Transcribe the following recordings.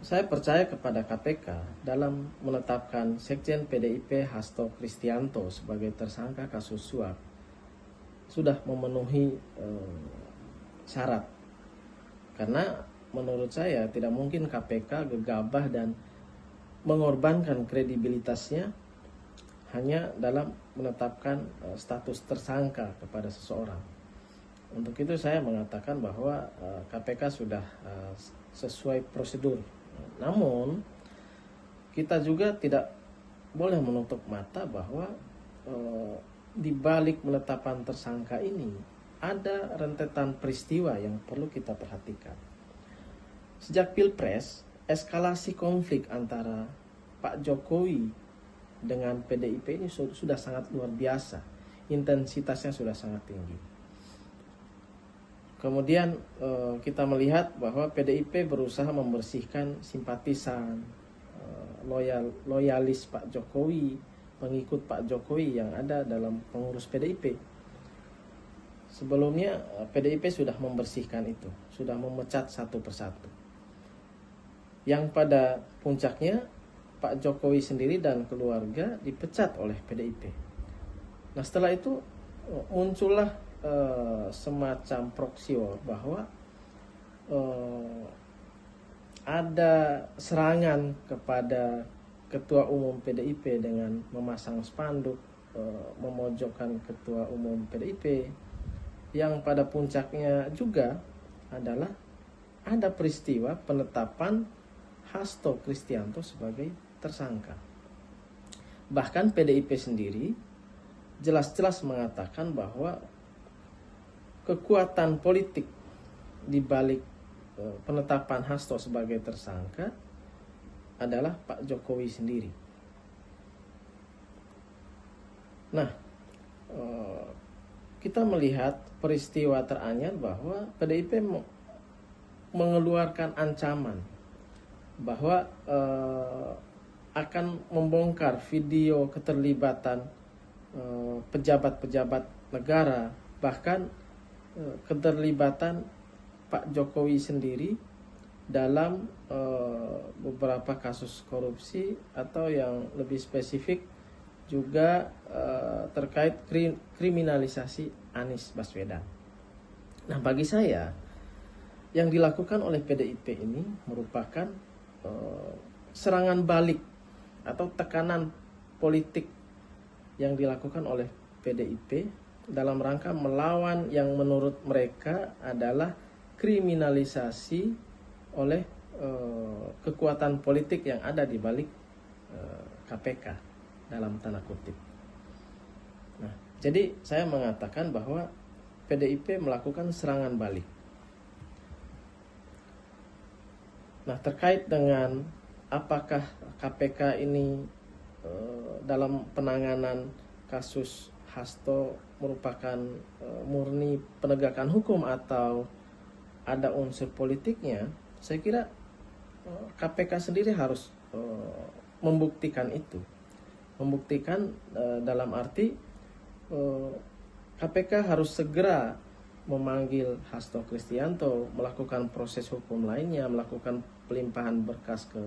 saya percaya kepada KPK dalam menetapkan Sekjen PDIP Hasto Kristianto sebagai tersangka kasus suap sudah memenuhi syarat. Karena menurut saya tidak mungkin KPK gegabah dan mengorbankan kredibilitasnya hanya dalam menetapkan status tersangka kepada seseorang. Untuk itu saya mengatakan bahwa KPK sudah sesuai prosedur. Namun kita juga tidak boleh menutup mata bahwa di balik penetapan tersangka ini ada rentetan peristiwa yang perlu kita perhatikan. Sejak Pilpres, eskalasi konflik antara Pak Jokowi dengan PDIP ini sudah sangat luar biasa. Intensitasnya sudah sangat tinggi. Kemudian kita melihat bahwa PDIP berusaha membersihkan simpatisan, loyalis Pak Jokowi, pengikut Pak Jokowi yang ada dalam pengurus PDIP. Sebelumnya PDIP sudah membersihkan itu, sudah memecat satu persatu. Yang pada puncaknya Pak Jokowi sendiri dan keluarga dipecat oleh PDIP. Nah setelah itu muncullah semacam proxy war bahwa ada serangan kepada Ketua Umum PDIP dengan memasang spanduk memojokkan Ketua Umum PDIP. Yang pada puncaknya juga adalah ada peristiwa penetapan Hasto Kristianto sebagai tersangka. Bahkan PDIP sendiri jelas-jelas mengatakan bahwa kekuatan politik di balik penetapan Hasto sebagai tersangka adalah Pak Jokowi sendiri. Nah, kita melihat peristiwa teranyar bahwa PDIP mengeluarkan ancaman bahwa akan membongkar video keterlibatan pejabat-pejabat negara, bahkan keterlibatan Pak Jokowi sendiri dalam beberapa kasus korupsi, atau yang lebih spesifik juga terkait kriminalisasi Anies Baswedan. Nah bagi saya yang dilakukan oleh PDIP ini merupakan serangan balik atau tekanan politik yang dilakukan oleh PDIP dalam rangka melawan yang menurut mereka adalah kriminalisasi oleh kekuatan politik yang ada di balik KPK dalam tanda kutip. Nah, jadi saya mengatakan bahwa PDIP melakukan serangan balik. Nah, terkait dengan apakah KPK ini dalam penanganan kasus Hasto merupakan murni penegakan hukum atau ada unsur politiknya, saya kira KPK sendiri harus membuktikan itu. Membuktikan dalam arti KPK harus segera memanggil Hasto Kristianto, melakukan proses hukum lainnya, melakukan pelimpahan berkas ke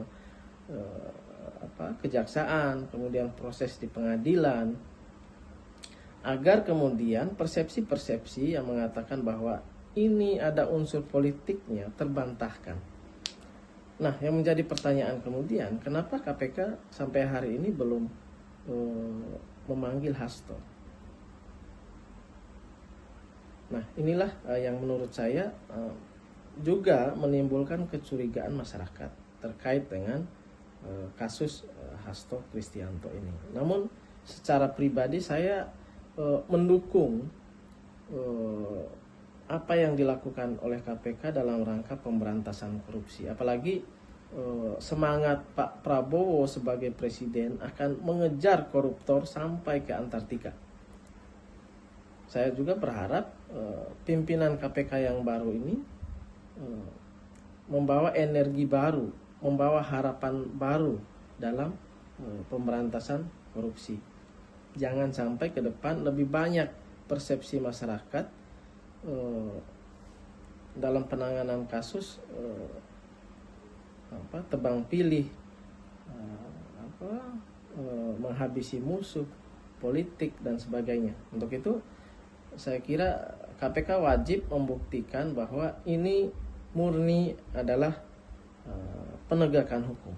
kejaksaan, kemudian proses di pengadilan, agar kemudian persepsi-persepsi yang mengatakan bahwa ini ada unsur politiknya terbantahkan. Nah, yang menjadi pertanyaan kemudian, kenapa KPK sampai hari ini belum memanggil Hasto? Nah, inilah yang menurut saya juga menimbulkan kecurigaan masyarakat terkait dengan kasus Hasto Kristianto ini. Namun secara pribadi saya mendukung apa yang dilakukan oleh KPK dalam rangka pemberantasan korupsi. Apalagi semangat Pak Prabowo sebagai presiden akan mengejar koruptor sampai ke Antartika. Saya juga berharap pimpinan KPK yang baru ini membawa energi baru, membawa harapan baru dalam pemberantasan korupsi. Jangan sampai ke depan lebih banyak persepsi masyarakat dalam penanganan kasus tebang pilih, menghabisi musuh politik dan sebagainya. Untuk itu saya kira KPK wajib membuktikan bahwa ini murni adalah penegakan hukum.